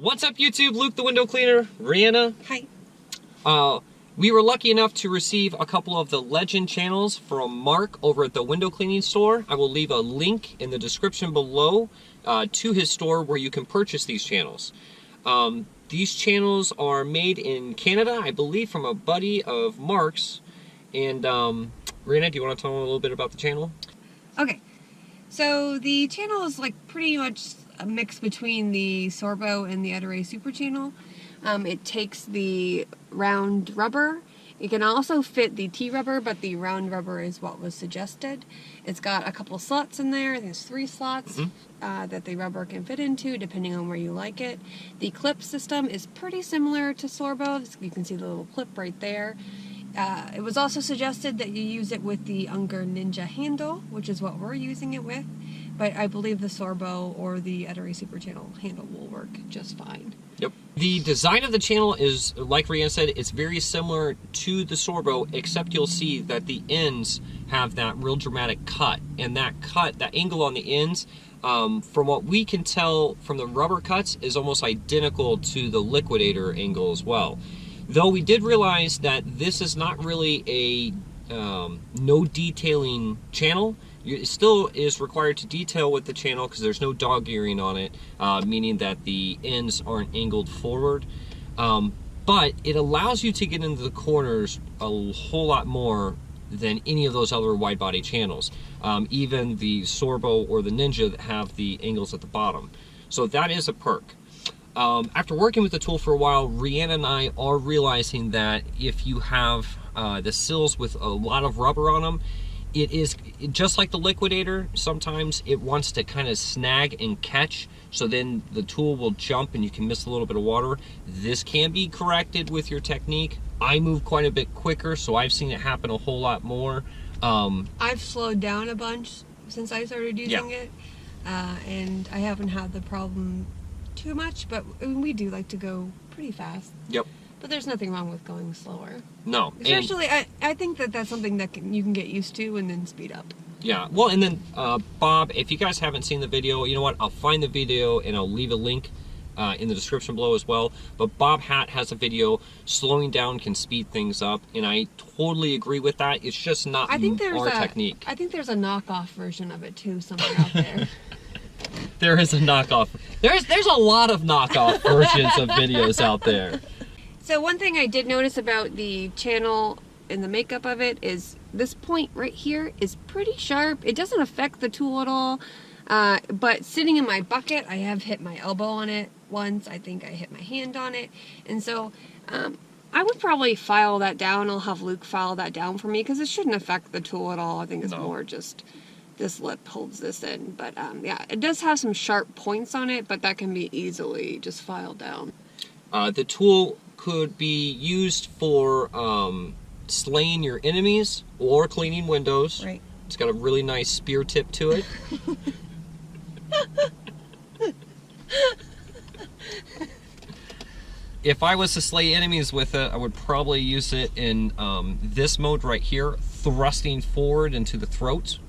What's up, YouTube? Luke the window cleaner. Reanna. Hi. We were lucky enough to receive a couple of the legend channels from Mark over at the window cleaning store. I will leave a link in the description below to his store where you can purchase these channels. These channels are made in Canada, I believe, from a buddy of Mark's. And Reanna, do you want to tell him a little bit about the channel? Okay. So the channel is like pretty much a mix between the Sorbo and the Ed Super channel. It takes the round rubber. It can also fit the T-rubber, but the round rubber is what was suggested. It's got a couple slots in there. There's 3 slots that the rubber can fit into, depending on where you like it. The clip system is pretty similar to Sorbo. You can see the little clip right there. It was also suggested that you use it with the Unger Ninja handle, which is what we're using it with. But I believe the Sorbo or the Ed Super channel handle will work just fine. Yep. The design of the channel is, like Reanna said, it's very similar to the Sorbo, except you'll see that the ends have that real dramatic cut. And that cut, that angle on the ends, from what we can tell from the rubber cuts, is almost identical to the liquidator angle as well. Though we did realize that this is not really a no detailing channel. It still is required to detail with the channel because there's no dog earing on it, meaning that the ends aren't angled forward. But it allows you to get into the corners a whole lot more than any of those other wide body channels. Even the Sorbo or the Ninja that have the angles at the bottom. So that is a perk. After working with the tool for a while, Reanna and I are realizing that if you have the sills with a lot of rubber on them, it is just like the liquidator. Sometimes it wants to kind of snag and catch, so then the tool will jump and you can miss a little bit of water. This can be corrected with your technique. I move quite a bit quicker, so I've seen it happen a whole lot more. I've slowed down a bunch since I started using it, and I haven't had the problem too much, but we do like to go pretty fast. Yep. But there's nothing wrong with going slower. No. Especially, I think that that's something that you can get used to and then speed up. Yeah. Well, and then Bob, if you guys haven't seen the video, you know what? I'll find the video and I'll leave a link in the description below as well. But Bob Hatt has a video. Slowing down can speed things up, and I totally agree with that. It's just not our technique. I think there's a knockoff version of it too somewhere out there. There is a knockoff. There's a lot of knockoff versions of videos out there. So one thing I did notice about the channel and the makeup of it is this point right here is pretty sharp. It doesn't affect the tool at all, but sitting in my bucket, I have hit my elbow on it once. I think I hit my hand on it. And so I would probably file that down. I'll have Luke file that down for me because it shouldn't affect the tool at all. I think it's more just this lip holds this in. But yeah, it does have some sharp points on it, but that can be easily just filed down. The tool could be used for slaying your enemies or cleaning windows. Right. It's got a really nice spear tip to it. If I was to slay enemies with it, I would probably use it in this mode right here, thrusting forward into the throat.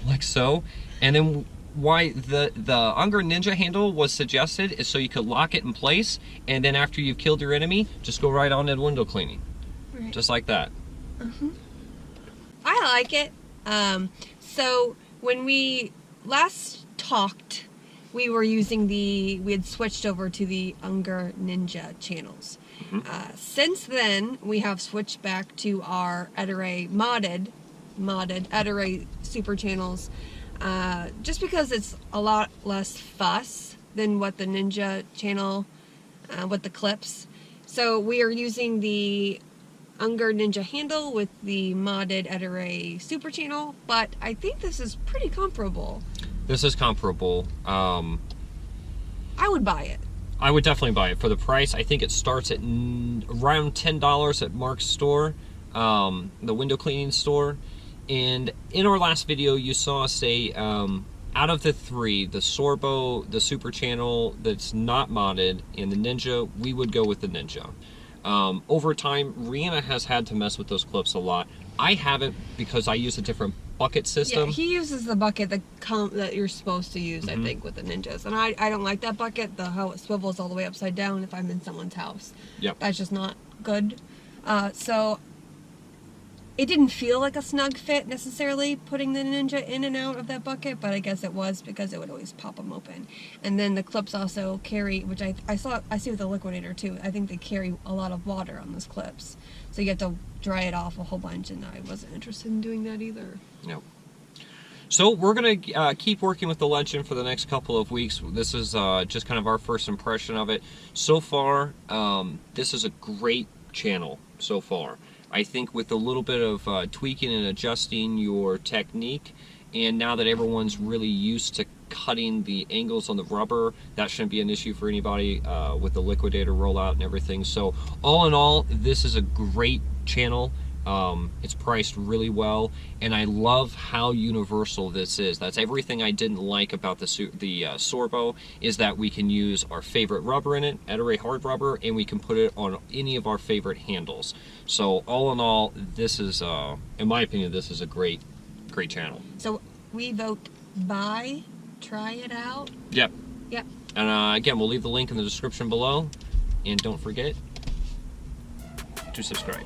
Like so. And then why the Unger Ninja handle was suggested is so you could lock it in place, and then after you've killed your enemy, just go right on to window cleaning. Right. Just like that. I like it. So when we last talked, we had switched over to the Unger Ninja channels. Since then, we have switched back to our Ed modded Ed Super channels. Just because it's a lot less fuss than what the Ninja channel, with the clips. So we are using the Unger Ninja handle with the modded Ed Super channel, but I think this is pretty comparable. This is comparable. I would buy it. I would definitely buy it. For the price, I think it starts at around $10 at Mark's store, the window cleaning store. And in our last video, you saw us say, out of the 3, the Sorbo, the Super channel that's not modded, and the Ninja, we would go with the Ninja. Over time, Reanna has had to mess with those clips a lot. I haven't because I use a different bucket system. Yeah, he uses the bucket that you're supposed to use, I think, with the Ninjas. And I don't like that bucket, how it swivels all the way upside down if I'm in someone's house. Yep. That's just not good. So it didn't feel like a snug fit necessarily putting the Ninja in and out of that bucket, but I guess it was because it would always pop them open. And then the clips also carry, which I see with the Liquidator too, I think they carry a lot of water on those clips. So you have to dry it off a whole bunch, and I wasn't interested in doing that either. No. So we're going to keep working with the Legend for the next couple of weeks. This is just kind of our first impression of it. So far, this is a great channel so far. I think with a little bit of tweaking and adjusting your technique, and now that everyone's really used to cutting the angles on the rubber, that shouldn't be an issue for anybody with the Liquidator rollout and everything. So all in all, this is a great channel. It's priced really well, and I love how universal this is. That's everything I didn't like about the Sorbo, is that we can use our favorite rubber in it, Ettore hard rubber, and we can put it on any of our favorite handles. So all in all, this is, in my opinion, this is a great channel. So we vote buy, try it out. Yep. Yep. And again, we'll leave the link in the description below, and don't forget to subscribe.